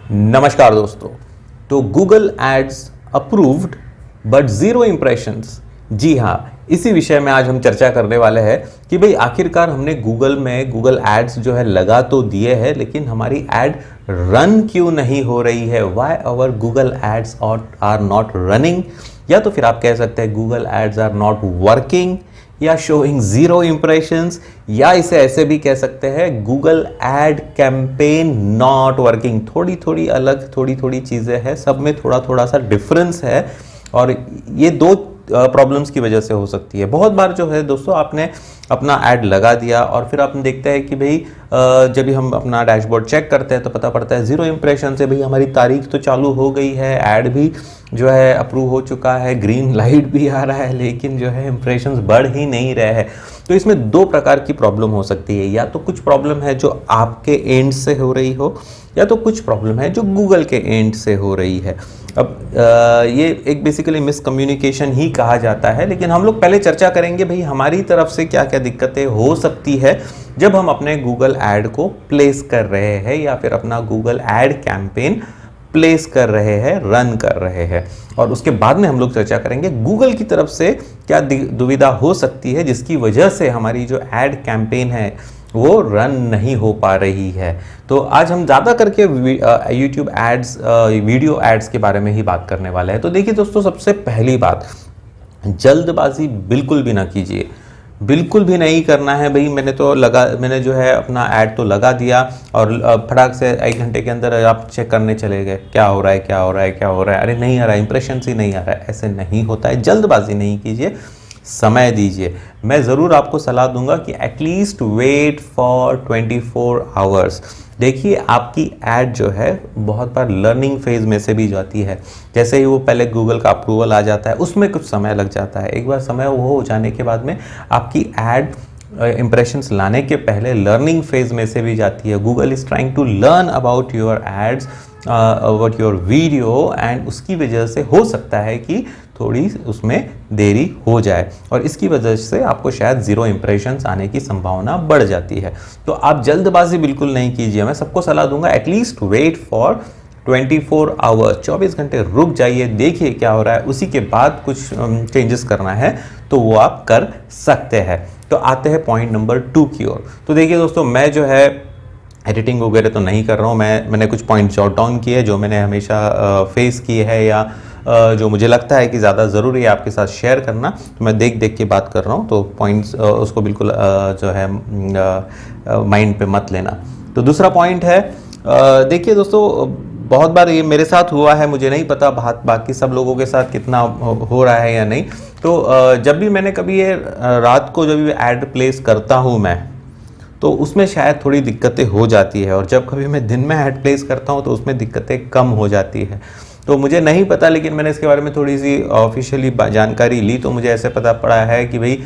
नमस्कार दोस्तों। तो Google ads approved but zero impressions. जी हाँ, इसी विषय में आज हम चर्चा करने वाले हैं कि भाई आखिरकार हमने गूगल में गूगल एड्स जो है लगा तो दिए हैं, लेकिन हमारी एड रन क्यों नहीं हो रही है। Why our Google ads are not running, या तो फिर आप कह सकते हैं Google ads are not working या शोइंग ज़ीरो इम्प्रेशंस, या इसे ऐसे भी कह सकते हैं Google ad campaign not working. थोड़ी थोड़ी अलग थोड़ी थोड़ी चीज़ें हैं, सब में थोड़ा थोड़ा सा डिफरेंस है और ये दो प्रॉब्लम्स की वजह से हो सकती है। बहुत बार जो है दोस्तों, आपने अपना ऐड लगा दिया और फिर आपने देखते हैं कि भाई जब भी हम अपना डैशबोर्ड चेक करते हैं तो पता पड़ता है ज़ीरो इम्प्रेशन से। भाई हमारी तारीख तो चालू हो गई है, ऐड भी जो है अप्रूव हो चुका है, ग्रीन लाइट भी आ रहा है, लेकिन जो है इम्प्रेशंस बढ़ ही नहीं रहे हैं। तो इसमें दो प्रकार की प्रॉब्लम हो सकती है, या तो कुछ प्रॉब्लम है जो आपके एंड से हो रही हो, या तो कुछ प्रॉब्लम है जो गूगल के एंड से हो रही है। अब ये एक बेसिकली मिसकम्युनिकेशन ही कहा जाता है, लेकिन हम लोग पहले चर्चा करेंगे भाई हमारी तरफ से क्या क्या दिक्कतें हो सकती है जब हम अपने गूगल ऐड को प्लेस कर रहे हैं या फिर अपना गूगल ऐड कैंपेन प्लेस कर रहे हैं, रन कर रहे हैं। और उसके बाद में हम लोग चर्चा करेंगे गूगल की तरफ से क्या दुविधा हो सकती है जिसकी वजह से हमारी जो ऐड कैंपेन है वो रन नहीं हो पा रही है। तो आज हम ज़्यादा करके यूट्यूब एड्स, वीडियो एड्स के बारे में ही बात करने वाले हैं। तो देखिए दोस्तों, सबसे पहली बात, जल्दबाजी बिल्कुल भी ना कीजिए, बिल्कुल भी नहीं करना है। भाई मैंने जो है अपना ऐड तो लगा दिया और फटाक से 1 घंटे के अंदर आप चेक करने चले गए क्या हो रहा है क्या हो रहा है क्या हो रहा है, अरे नहीं आ रहा है, इंप्रेशन ही नहीं आ रहा है। ऐसे नहीं होता है, जल्दबाजी नहीं कीजिए, समय दीजिए। मैं ज़रूर आपको सलाह दूंगा कि एटलीस्ट वेट फॉर 24 आवर्स। देखिए आपकी ऐड जो है बहुत बार लर्निंग फेज में से भी जाती है। जैसे ही वो पहले गूगल का अप्रूवल आ जाता है उसमें कुछ समय लग जाता है। एक बार समय वो हो जाने के बाद में आपकी ऐड इंप्रेशंस लाने के पहले लर्निंग फेज में से भी जाती है। Google is trying to learn about your ads, about your video, and उसकी वजह से हो सकता है कि थोड़ी उसमें देरी हो जाए और इसकी वजह से आपको शायद ज़ीरो इम्प्रेशंस आने की संभावना बढ़ जाती है। तो आप जल्दबाजी बिल्कुल नहीं कीजिए। मैं सबको सलाह दूंगा एटलीस्ट वेट फॉर 24 आवर्स, 24 घंटे रुक जाइए, देखिए क्या हो रहा है, उसी के बाद कुछ चेंजेस करना है तो वो आप कर सकते हैं। तो आते हैं पॉइंट नंबर 2 की ओर। तो देखिए दोस्तों, मैं जो है एडिटिंग वगैरह तो नहीं कर रहा हूँ, मैंने कुछ पॉइंट जॉट डाउन किए जो मैंने हमेशा फेस किए हैं या जो मुझे लगता है कि ज़्यादा ज़रूरी है आपके साथ शेयर करना, तो मैं देख देख के बात कर रहा हूँ। तो पॉइंट्स उसको बिल्कुल जो है माइंड पे मत लेना। तो दूसरा पॉइंट है, देखिए दोस्तों, बहुत बार ये मेरे साथ हुआ है, मुझे नहीं पता बाकी सब लोगों के साथ कितना हो रहा है या नहीं। तो जब भी मैंने कभी ये रात को जब भी ऐड प्लेस करता हूँ मैं, तो उसमें शायद थोड़ी दिक्कतें हो जाती है, और जब कभी मैं दिन में ऐड प्लेस करता हूँ तो उसमें दिक्कतें कम हो जाती है। तो मुझे नहीं पता, लेकिन मैंने इसके बारे में थोड़ी सी ऑफिशियली जानकारी ली तो मुझे ऐसे पता पड़ा है कि भाई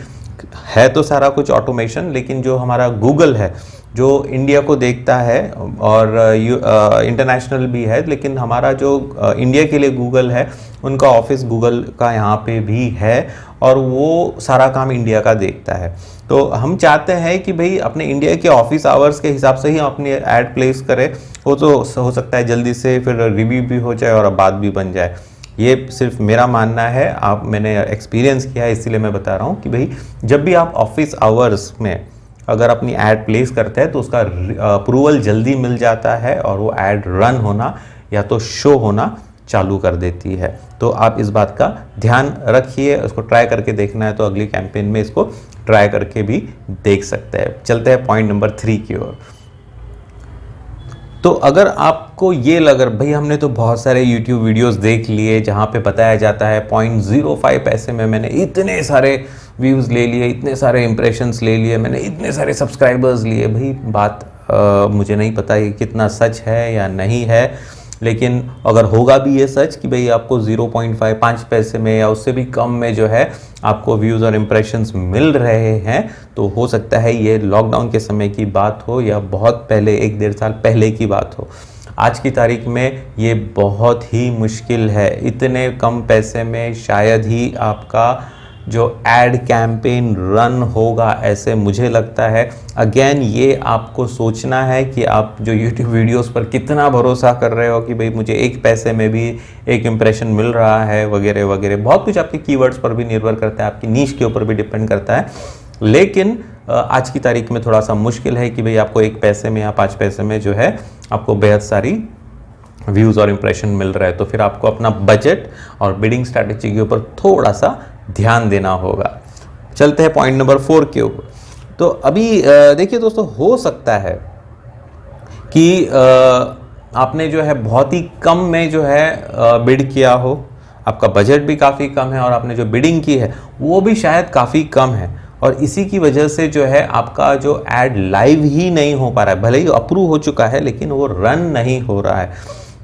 है तो सारा कुछ ऑटोमेशन, लेकिन जो हमारा गूगल है जो इंडिया को देखता है और इंटरनेशनल भी है, लेकिन हमारा जो इंडिया के लिए गूगल है उनका ऑफिस गूगल का यहाँ पे भी है और वो सारा काम इंडिया का देखता है। तो हम चाहते हैं कि भाई अपने इंडिया के ऑफिस आवर्स के हिसाब से ही हम अपनी ऐड प्लेस करें। वो तो हो सकता है जल्दी से फिर रिव्यू भी हो जाए और बात भी बन जाए। ये सिर्फ मेरा मानना है, मैंने एक्सपीरियंस किया है, इसीलिए मैं बता रहा हूँ कि भाई जब भी आप ऑफिस आवर्स में अगर अपनी ऐड प्लेस करते हैं तो उसका अप्रूवल जल्दी मिल जाता है और वो ऐड रन होना या तो शो होना चालू कर देती है। तो आप इस बात का ध्यान रखिए, उसको ट्राई करके देखना है तो अगली कैंपेन में इसको ट्राई करके भी देख सकते हैं। चलते हैं पॉइंट नंबर 3 की ओर। तो अगर आपको ये लग रहा भाई हमने तो बहुत सारे YouTube वीडियोस देख लिए जहाँ पे बताया जाता है 0.05 पैसे में मैंने इतने सारे व्यूज़ ले लिए, इतने सारे इंप्रेशंस ले लिए, मैंने इतने सारे सब्सक्राइबर्स लिए, भाई बात मुझे नहीं पता ये कितना सच है या नहीं है, लेकिन अगर होगा भी ये सच कि भाई आपको 0.5 पैसे में या उससे भी कम में जो है आपको व्यूज़ और इम्प्रेशंस मिल रहे हैं, तो हो सकता है ये लॉकडाउन के समय की बात हो या बहुत पहले 1-1.5 साल पहले की बात हो। आज की तारीख में ये बहुत ही मुश्किल है, इतने कम पैसे में शायद ही आपका जो एड कैंपेन रन होगा, ऐसे मुझे लगता है। अगेन ये आपको सोचना है कि आप जो यूट्यूब वीडियोस पर कितना भरोसा कर रहे हो कि भाई मुझे एक पैसे में भी एक इम्प्रेशन मिल रहा है वगैरह वगैरह। बहुत कुछ आपके कीवर्ड्स पर भी निर्भर करता है, आपकी नीश के ऊपर भी डिपेंड करता है। लेकिन आज की तारीख में थोड़ा सा मुश्किल है कि भाई आपको 1 पैसे में या 5 पैसे में जो है आपको बेहद सारी व्यूज़ और इम्प्रेशन मिल रहा है। तो फिर आपको अपना बजट और बिडिंग स्ट्रैटेजी के ऊपर थोड़ा सा ध्यान देना होगा। चलते हैं पॉइंट नंबर 4 के ऊपर। तो अभी देखिए दोस्तों, हो सकता है कि आपने जो है बहुत ही कम में जो है बिड किया हो, आपका बजट भी काफ़ी कम है और आपने जो बिडिंग की है वो भी शायद काफ़ी कम है, और इसी की वजह से जो है आपका जो एड लाइव ही नहीं हो पा रहा है। भले ही अप्रूव हो चुका है लेकिन वो रन नहीं हो रहा है।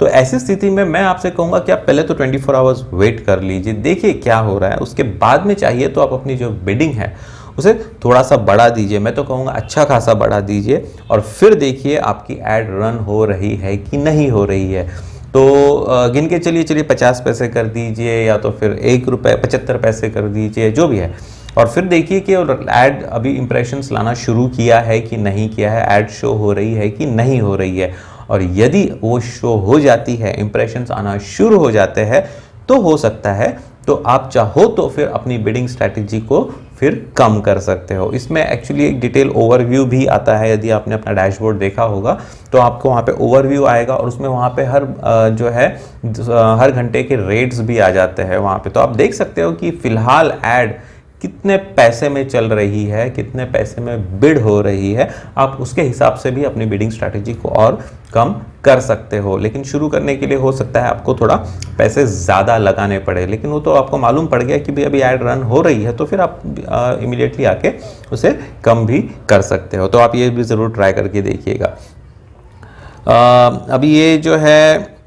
तो ऐसी स्थिति में मैं आपसे कहूँगा कि आप पहले तो 24 आवर्स वेट कर लीजिए, देखिए क्या हो रहा है। उसके बाद में चाहिए तो आप अपनी जो बिडिंग है उसे थोड़ा सा बढ़ा दीजिए, मैं तो कहूँगा अच्छा खासा बढ़ा दीजिए, और फिर देखिए आपकी एड रन हो रही है कि नहीं हो रही है। तो गिन के चलिए 50 पैसे कर दीजिए या तो फिर ₹1 75 पैसे कर दीजिए, जो भी है, और फिर देखिए कि ऐड अभी इंप्रेशंस लाना शुरू किया है कि नहीं किया है, ऐड शो हो रही है कि नहीं हो रही है। और यदि वो शो हो जाती है, इंप्रेशंस आना शुरू हो जाते हैं, तो हो सकता है तो आप चाहो तो फिर अपनी बिडिंग स्ट्रैटेजी को फिर कम कर सकते हो। इसमें एक्चुअली एक डिटेल ओवरव्यू भी आता है, यदि आपने अपना डैशबोर्ड देखा होगा तो आपको वहाँ पे ओवरव्यू आएगा, और उसमें वहाँ पे हर घंटे के रेट्स भी आ जाते हैं वहाँ पे। तो आप देख सकते हो कि फ़िलहाल ऐड कितने पैसे में चल रही है, कितने पैसे में बिड हो रही है, आप उसके हिसाब से भी अपनी बिडिंग स्ट्रैटेजी को और कम कर सकते हो। लेकिन शुरू करने के लिए हो सकता है आपको थोड़ा पैसे ज़्यादा लगाने पड़े, लेकिन वो तो आपको मालूम पड़ गया कि भाई अभी ऐड रन हो रही है, तो फिर आप इमीडिएटली आके उसे कम भी कर सकते हो। तो आप ये भी ज़रूर ट्राई करके देखिएगा। अभी ये जो है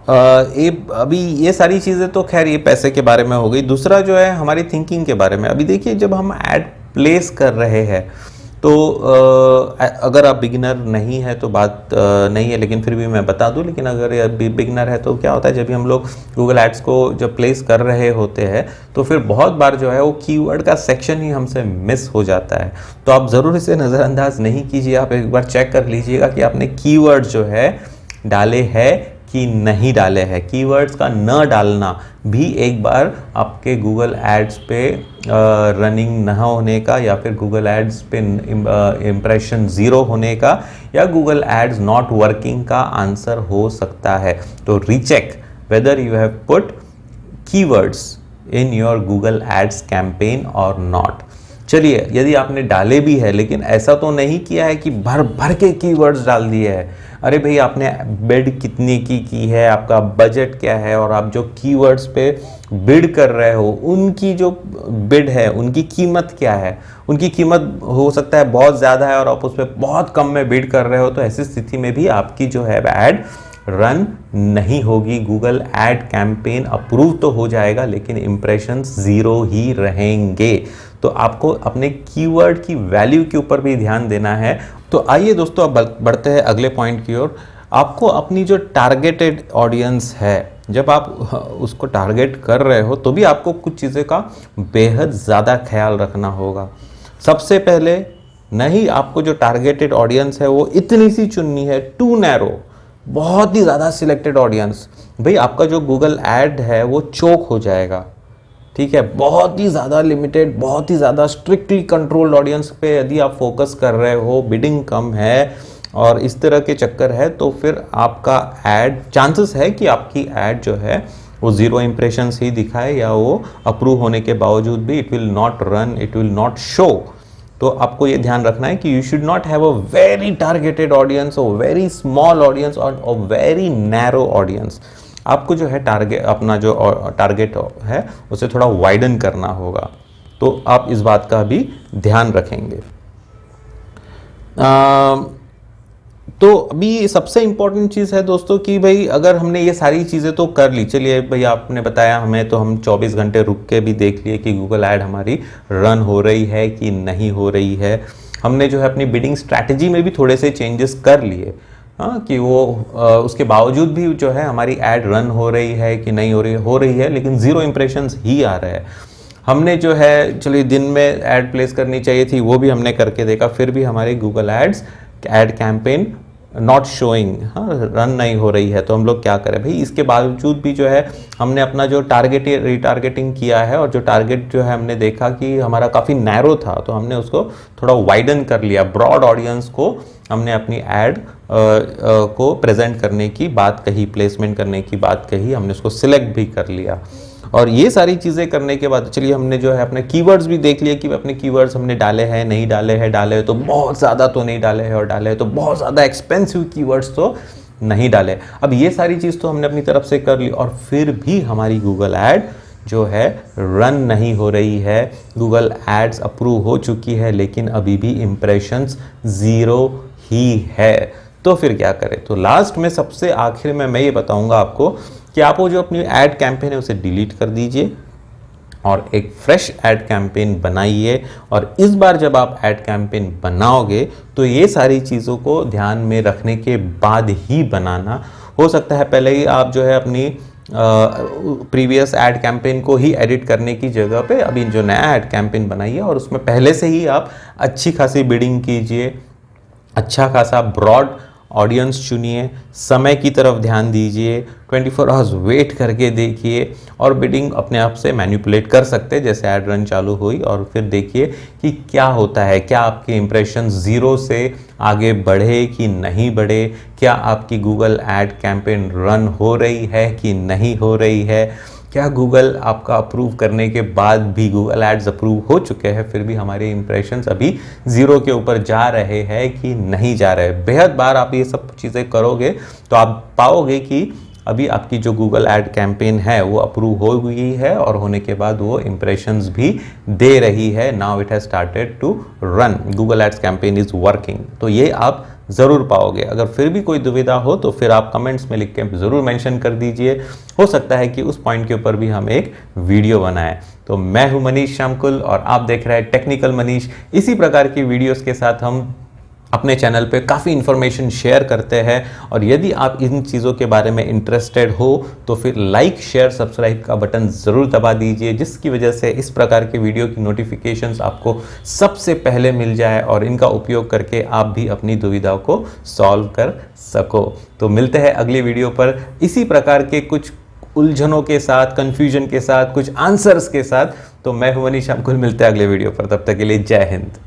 अभी ये सारी चीज़ें तो खैर ये पैसे के बारे में हो गई। दूसरा जो है हमारी थिंकिंग के बारे में। अभी देखिए, जब हम ऐड प्लेस कर रहे हैं तो अगर आप बिगिनर नहीं है तो बात नहीं है, लेकिन फिर भी मैं बता दूं, लेकिन अगर बिगिनर है तो क्या होता है, जब भी हम लोग गूगल एड्स को जब प्लेस कर रहे होते हैं तो फिर बहुत बार जो है वो कीवर्ड का सेक्शन ही हमसे मिस हो जाता है। तो आप ज़रूर इसे नज़रअंदाज नहीं कीजिए, आप एक बार चेक कर लीजिएगा कि आपने कीवर्ड जो है डाले हैं कि नहीं डाले हैं। कीवर्ड्स का न डालना भी एक बार आपके गूगल एड्स पे रनिंग न होने का, या फिर गूगल एड्स पे इम्प्रेशन 0 होने का, या गूगल एड्स नॉट वर्किंग का आंसर हो सकता है। तो recheck whether you have put keywords in your Google ads campaign और नॉट। चलिए, यदि आपने डाले भी है लेकिन ऐसा तो नहीं किया है कि भर भर के कीवर्ड्स डाल दिए हैं। अरे भाई, आपने बिड कितने की है, आपका बजट क्या है, और आप जो कीवर्ड्स पे बिड कर रहे हो उनकी जो बिड है उनकी कीमत क्या है। उनकी कीमत हो सकता है बहुत ज़्यादा है और आप उस पर बहुत कम में बिड कर रहे हो, तो ऐसी स्थिति में भी आपकी जो है ऐड रन नहीं होगी। गूगल ऐड कैंपेन अप्रूव तो हो जाएगा लेकिन इंप्रेशंस 0 ही रहेंगे। तो आपको अपने कीवर्ड की वैल्यू के ऊपर भी ध्यान देना है। तो आइए दोस्तों, अब बढ़ते हैं अगले पॉइंट की ओर। आपको अपनी जो टारगेटेड ऑडियंस है, जब आप उसको टारगेट कर रहे हो तो भी आपको कुछ चीज़ें का बेहद ज़्यादा ख्याल रखना होगा। सबसे पहले, नहीं आपको जो टारगेटेड ऑडियंस है वो इतनी सी चुननी है, टू नैरो, बहुत ही ज़्यादा सिलेक्टेड ऑडियंस। भाई, आपका जो गूगल ऐड है वो चोक हो जाएगा, ठीक है। बहुत ही ज़्यादा लिमिटेड, बहुत ही ज़्यादा स्ट्रिक्टली कंट्रोल्ड ऑडियंस पे यदि आप फोकस कर रहे हो, बिडिंग कम है और इस तरह के चक्कर है, तो फिर आपका ऐड, चांसेस है कि आपकी ऐड जो है वो 0 इंप्रेशंस ही दिखाए, या वो अप्रूव होने के बावजूद भी it will not run, it will not show. तो आपको ये ध्यान रखना है कि you should not have a very targeted audience और वेरी स्मॉल ऑडियंस और वेरी नैरो ऑडियंस। आपको जो है अपना जो टारगेट है उसे थोड़ा वाइडन करना होगा। तो आप इस बात का भी ध्यान रखेंगे। तो अभी सबसे इम्पोर्टेंट चीज़ है दोस्तों कि भाई, अगर हमने ये सारी चीज़ें तो कर ली, चलिए भाई आपने बताया हमें, तो हम 24 घंटे रुक के भी देख लिए कि गूगल ऐड हमारी रन हो रही है कि नहीं हो रही है। हमने जो है अपनी बिडिंग स्ट्रैटेजी में भी थोड़े से चेंजेस कर लिए, हाँ, कि वो उसके बावजूद भी जो है हमारी ऐड रन हो रही है कि नहीं हो रही है, लेकिन 0 इंप्रेशंस ही आ रहे हैं। हमने जो है चलिए दिन में ऐड प्लेस करनी चाहिए थी, वो भी हमने करके देखा, फिर भी हमारी Google ads ad campaign not showing, हाँ रन नहीं हो रही है। तो हम लोग क्या करें भाई, इसके बावजूद भी जो है हमने अपना जो रिटारगेटिंग किया है और जो टारगेट जो है हमने देखा कि हमारा काफ़ी नैरो था, तो हमने उसको थोड़ा वाइडन कर लिया, ब्रॉड ऑडियंस को हमने अपनी ऐड को प्रेजेंट करने की बात कही, प्लेसमेंट करने की बात कही, हमने उसको सिलेक्ट भी कर लिया। और ये सारी चीज़ें करने के बाद चलिए हमने जो है अपने कीवर्ड्स भी देख लिए कि अपने कीवर्ड्स हमने डाले हैं नहीं डाले हैं, डाले हैं तो बहुत ज़्यादा तो नहीं डाले हैं और डाले हैं तो बहुत ज़्यादा एक्सपेंसिव कीवर्ड्स तो नहीं डाले। अब ये सारी चीज़ तो हमने अपनी तरफ से कर ली और फिर भी हमारी गूगल ऐड जो है रन नहीं हो रही है। गूगल एड्स अप्रूव हो चुकी है लेकिन अभी भी इम्प्रेशंस 0 ही है। तो फिर क्या करें? तो लास्ट में सबसे आखिर में मैं ये बताऊंगा आपको कि आप वो जो अपनी ऐड कैंपेन है उसे डिलीट कर दीजिए और एक फ्रेश ऐड कैंपेन बनाइए। और इस बार जब आप ऐड कैंपेन बनाओगे तो ये सारी चीज़ों को ध्यान में रखने के बाद ही बनाना। हो सकता है पहले ही आप जो है अपनी प्रीवियस ऐड कैंपेन को ही एडिट करने की जगह पे अभी जो नया ऐड कैंपेन बनाइए और उसमें पहले से ही आप अच्छी खासी बिडिंग कीजिए, अच्छा खासा ब्रॉड ऑडियंस चुनिए, समय की तरफ ध्यान दीजिए, 24 आवर्स वेट करके देखिए और बिडिंग अपने आप से मैनिपुलेट कर सकते हैं जैसे ऐड रन चालू हुई। और फिर देखिए कि क्या होता है, क्या आपके इंप्रेशन 0 से आगे बढ़े कि नहीं बढ़े, क्या आपकी गूगल ऐड कैंपेन रन हो रही है कि नहीं हो रही है, क्या गूगल आपका अप्रूव करने के बाद भी गूगल एड्स अप्रूव हो चुके हैं फिर भी हमारे इंप्रेशंस अभी 0 के ऊपर जा रहे हैं कि नहीं जा रहे। बेहद बार आप ये सब चीज़ें करोगे तो आप पाओगे कि अभी आपकी जो गूगल ऐड कैंपेन है वो अप्रूव हो गई है और होने के बाद वो इंप्रेशंस भी दे रही है। Now it has started to run, Google ads campaign is working. तो ये आप ज़रूर पाओगे। अगर फिर भी कोई दुविधा हो तो फिर आप कमेंट्स में लिख के ज़रूर मेंशन कर दीजिए। हो सकता है कि उस पॉइंट के ऊपर भी हम एक वीडियो बनाएं। तो मैं हूं मनीष श्यामकुल और आप देख रहे हैं टेक्निकल मनीष। इसी प्रकार की वीडियोस के साथ हम अपने चैनल पे काफ़ी इन्फॉर्मेशन शेयर करते हैं और यदि आप इन चीज़ों के बारे में इंटरेस्टेड हो तो फिर लाइक शेयर सब्सक्राइब का बटन ज़रूर दबा दीजिए, जिसकी वजह से इस प्रकार के वीडियो की नोटिफिकेशंस आपको सबसे पहले मिल जाए और इनका उपयोग करके आप भी अपनी दुविधाओं को सॉल्व कर सको। तो मिलते हैं अगली वीडियो पर इसी प्रकार के कुछ उलझनों के साथ, कन्फ्यूजन के साथ, कुछ आंसर्स के साथ। तो मैं हूं मनीष श्यामकुल, मिलते हैं अगले वीडियो पर, तब तक के लिए जय हिंद।